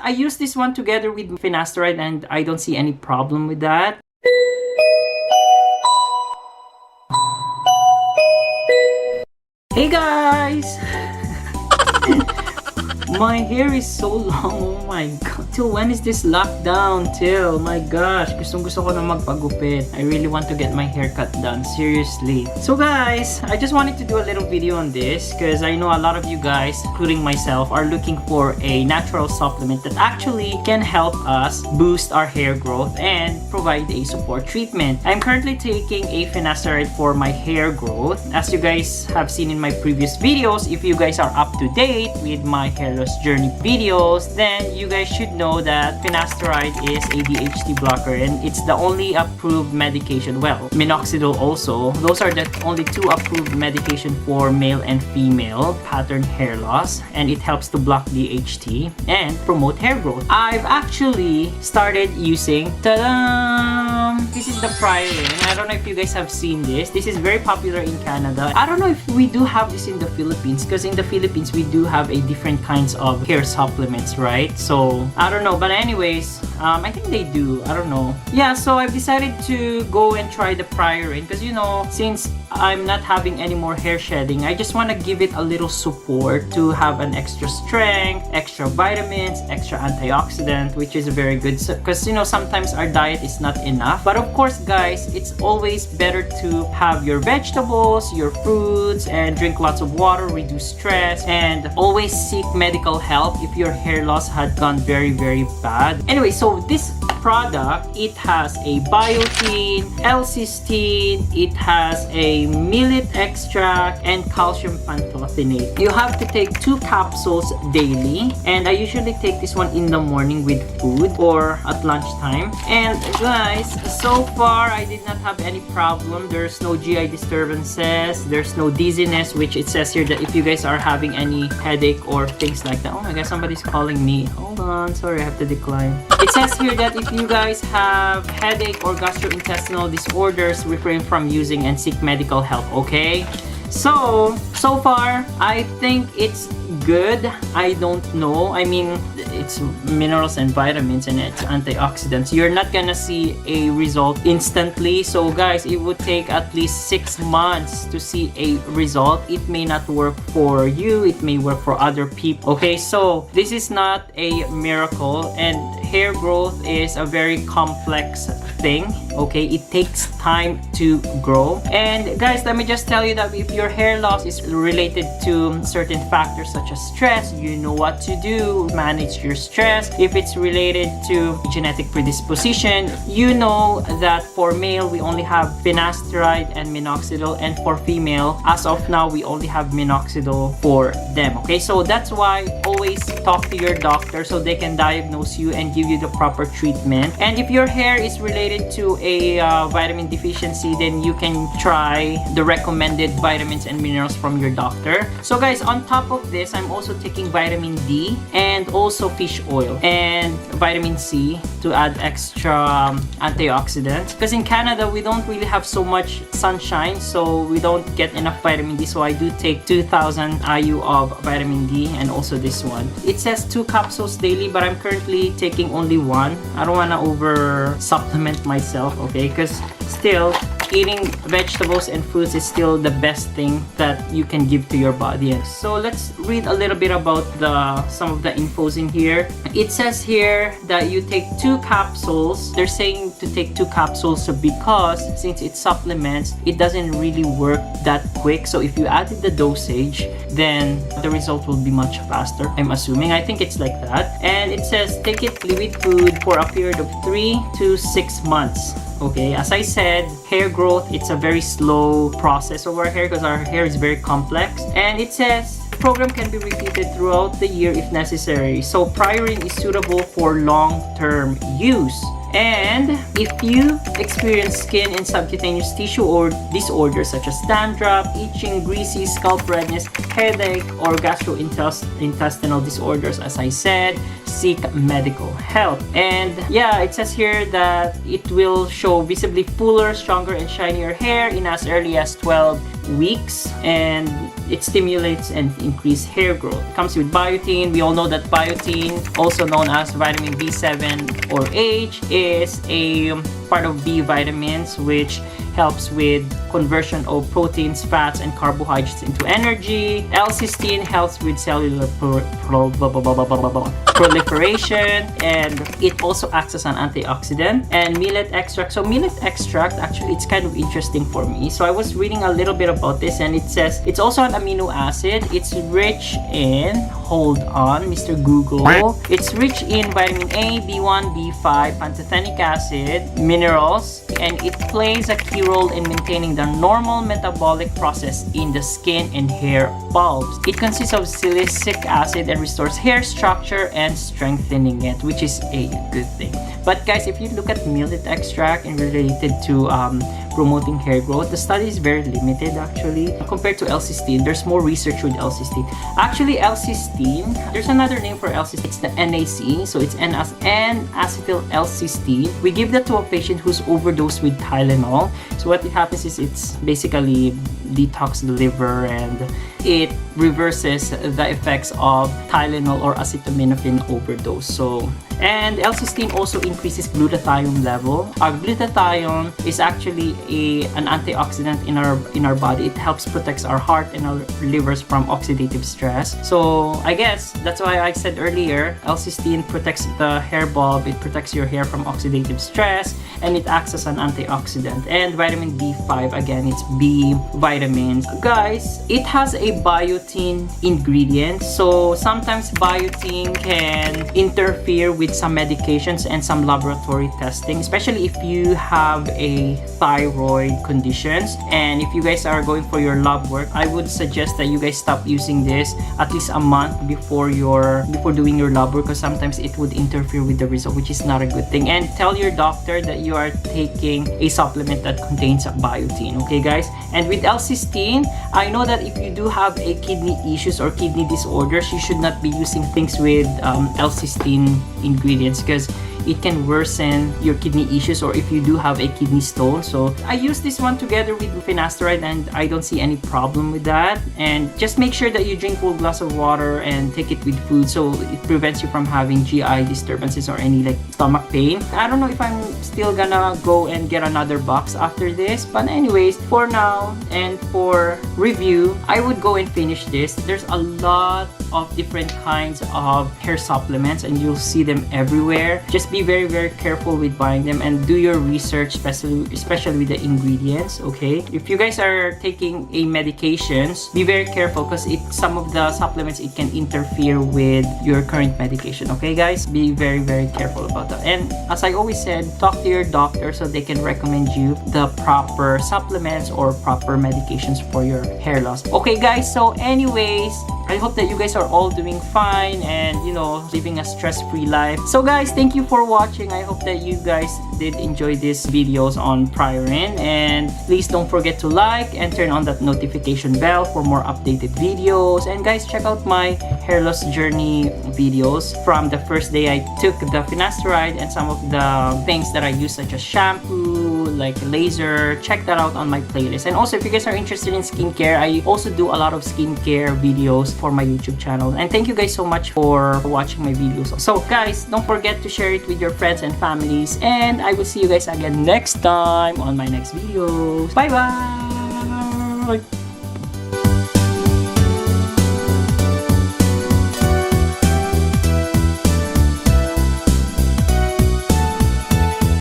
I use this one together with Finasteride and I don't see any problem with that. Hey guys! My hair is so long, oh my god. Till when is this lockdown? Till, my gosh, gusto ko na magpagupit. I really want to get my haircut done, seriously. So guys, I just wanted to do a little video on this because I know a lot of you guys, including myself, are looking for a natural supplement that actually can help us boost our hair growth and provide a support treatment. I'm currently taking a Finasteride for my hair growth. As you guys have seen in my previous videos, if you guys are up to date with my hair loss journey videos, then you guys should know that Finasteride is a DHT blocker and it's the only approved medication. Well, minoxidil also. Those are the only two approved medication for male and female pattern hair loss, and it helps to block DHT and promote hair growth. I've actually started using, ta-da! This is the PRIORIN. I don't know if you guys have seen this. This is very popular in Canada. I don't know if we do have this in the Philippines, because in the Philippines we do have a different kinds of hair supplements, right? So I don't know, but anyways, I think they do. I don't know. Yeah, so I've decided to go and try the PRIORIN because, you know, since I'm not having any more hair shedding, I just want to give it a little support to have an extra strength, extra vitamins, extra antioxidant, which is very good because, you know, sometimes our diet is not enough. But of course, guys, it's always better to have your vegetables, your fruits, and drink lots of water, reduce stress, and always seek medical help if your hair loss had gone very, very bad. Anyway, so this product, it has a biotin, L-cysteine, it has a millet extract, and calcium pantothenate. You have to take 2 capsules daily, and I usually take this one in the morning with food or at lunchtime. And guys, so far I did not have any problem. There's no GI disturbances, there's no dizziness, which it says here that if you guys are having any headache or things like that. Oh my god, somebody's calling me. Hold on, sorry, I have to decline. It says here that if you guys have headache or gastrointestinal disorders, refrain from using and seek medical help, okay? So far, I think it's good. I don't know. I mean, it's minerals and vitamins and it's antioxidants. You're not gonna see a result instantly. So guys, it would take at least 6 months to see a result. It may not work for you. It may work for other people. Okay, so this is not a miracle, and hair growth is a very complex thing. Okay, it takes time to grow. And guys, let me just tell you that if your hair loss is related to certain factors such as stress, you know what to do. Manage your stress. If it's related to genetic predisposition, you know that for male we only have Finasteride and minoxidil, and for female, as of now, we only have minoxidil for them. Okay, so that's why always talk to your doctor so they can diagnose you and give you the proper treatment. And if your hair is related to a vitamin deficiency, then you can try the recommended vitamins and minerals from your doctor. So guys, on top of this, I'm also taking vitamin D and also fish oil and vitamin C to add extra antioxidants, because in Canada we don't really have so much sunshine, so we don't get enough vitamin D. So I do take 2000 IU of vitamin D, and also this one. It says 2 capsules daily, but I'm currently taking only 1. I don't want to over supplement myself, okay, because still eating vegetables and fruits is still the best thing that you can give to your body. So let's read a little bit about some of the infos in here. It says here that you take 2 capsules. They're saying to take 2 capsules because since it supplements, it doesn't really work that quick. So if you added the dosage, then the result will be much faster, I'm assuming. I think it's like that. And it says take it with food for a period of 3 to 6 months. Okay, as I said, hair growth, it's a very slow process of our hair because our hair is very complex. And it says the program can be repeated throughout the year if necessary. So PRIORIN is suitable for long-term use. And if you experience skin and subcutaneous tissue or disorders such as dandruff, itching, greasy, scalp redness, headache, or gastrointestinal disorders, as I said, seek medical help. And yeah, it says here that it will show visibly fuller, stronger, and shinier hair in as early as 12 weeks, and it stimulates and increases hair growth. It comes with biotin. We all know that biotin, also known as vitamin B7 or H, is a part of B vitamins, which helps with conversion of proteins, fats, and carbohydrates into energy. L-cysteine helps with cellular proliferation, and it also acts as an antioxidant. And millet extract. So millet extract, actually, it's kind of interesting for me. So I was reading a little bit about this, and it says it's also an amino acid. It's rich in, hold on, Mr. Google. It's rich in vitamin A, B1, B5, pantothenic acid, minerals, and it plays a key role in maintaining the normal metabolic process in the skin and hair bulbs. It consists of salicylic acid and restores hair structure and strengthening it, which is a good thing. But guys, if you look at millet extract and related to promoting hair growth, the study is very limited actually compared to L-cysteine. There's more research with L-cysteine. Actually, L-cysteine, there's another name for L-cysteine. It's the NAC, so it's N-acetyl L-cysteine. We give that to a patient who's overdosed with Tylenol. So what happens is it's basically detox the liver, and it reverses the effects of Tylenol or acetaminophen overdose. So, and L-cysteine also increases glutathione level. Our glutathione is actually an antioxidant in our body. It helps protect our heart and our livers from oxidative stress. So I guess that's why I said earlier, L-cysteine protects the hair bulb. It protects your hair from oxidative stress, and it acts as an antioxidant. And vitamin B5, again, it's B vitamins. Guys, it has a biotin ingredient. So sometimes biotin can interfere with some medications and some laboratory testing, especially if you have a thyroid conditions. And if you guys are going for your lab work, I would suggest that you guys stop using this at least a month before doing your lab work, because sometimes it would interfere with the result, which is not a good thing. And tell your doctor that you are taking a supplement that contains biotin, okay guys? And with L-cysteine, I know that if you do have a kidney issues or kidney disorders, you should not be using things with L-cysteine ingredients, because it can worsen your kidney issues, or if you do have a kidney stone. So I use this one together with Finasteride, and I don't see any problem with that. And just make sure that you drink full glass of water and take it with food, so it prevents you from having GI disturbances or any like stomach pain. I don't know if I'm still gonna go and get another box after this, but anyways, for now and for review, I would go and finish this. There's a lot of different kinds of hair supplements, and you'll see them everywhere. Just be very, very careful with buying them, and do your research, especially with the ingredients, okay? If you guys are taking a medications, be very careful, because some of the supplements, it can interfere with your current medication, okay guys? Be very, very careful about that. And as I always said, talk to your doctor so they can recommend you the proper supplements or proper medications for your hair loss. Okay guys, so anyways, I hope that you guys are all doing fine and, you know, living a stress-free life. So guys, thank you for watching. I hope that you guys did enjoy these videos on PRIORIN, and please don't forget to like and turn on that notification bell for more updated videos. And guys, check out my hair loss journey videos from the first day I took the Finasteride and some of the things that I use, such as shampoo, like laser. Check that out on my playlist. And also, if you guys are interested in skincare, I also do a lot of skincare videos for my YouTube channel. And thank you guys so much for watching my videos. So guys, don't forget to share it with your friends and families, and I will see you guys again next time on my next videos. Bye bye.